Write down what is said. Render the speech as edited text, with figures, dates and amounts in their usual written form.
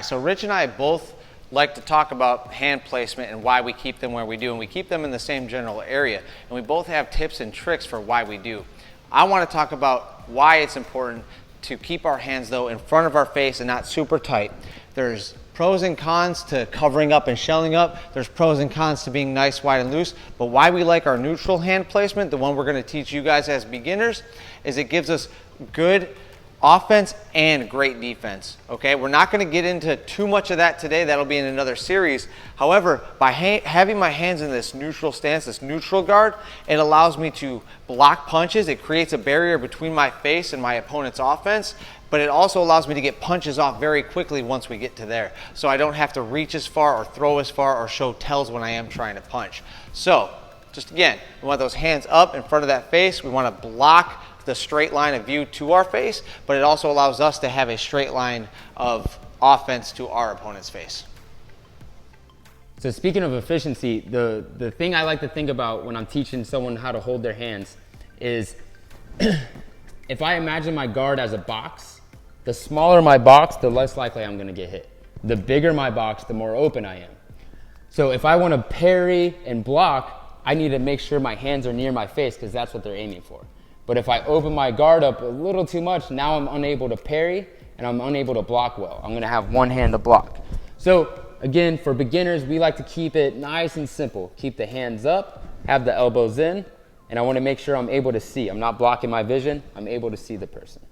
right, so Rich and I both like to talk about hand placement and why we keep them where we do, and we keep them in the same general area, and we both have tips and tricks for why we do. I want to talk about why it's important to keep our hands though in front of our face and not super tight. There's pros and cons to covering up and shelling up. There's pros and cons to being nice, wide, and loose. But why we like our neutral hand placement, the one we're going to teach you guys as beginners, is it gives us good offense and great defense. Okay, we're not going to get into too much of that today. That'll be in another series. However, by having my hands in this neutral stance, this neutral guard, it allows me to block punches. It creates a barrier between my face and my opponent's offense, but it also allows me to get punches off very quickly once we get to there. So I don't have to reach as far or throw as far or show tells when I am trying to punch. So just again, we want those hands up in front of that face. We want to block the straight line of view to our face, but it also allows us to have a straight line of offense to our opponent's face. So speaking of efficiency, the thing I like to think about when I'm teaching someone how to hold their hands is if I imagine my guard as a box, the smaller my box, the less likely I'm going to get hit. The bigger my box, the more open I am. So if I want to parry and block, I need to make sure my hands are near my face because that's what they're aiming for. But if I open my guard up a little too much, now I'm unable to parry and I'm unable to block well. I'm going to have one hand to block. So again, for beginners, we like to keep it nice and simple. Keep the hands up, have the elbows in, and I want to make sure I'm able to see. I'm not blocking my vision. I'm able to see the person.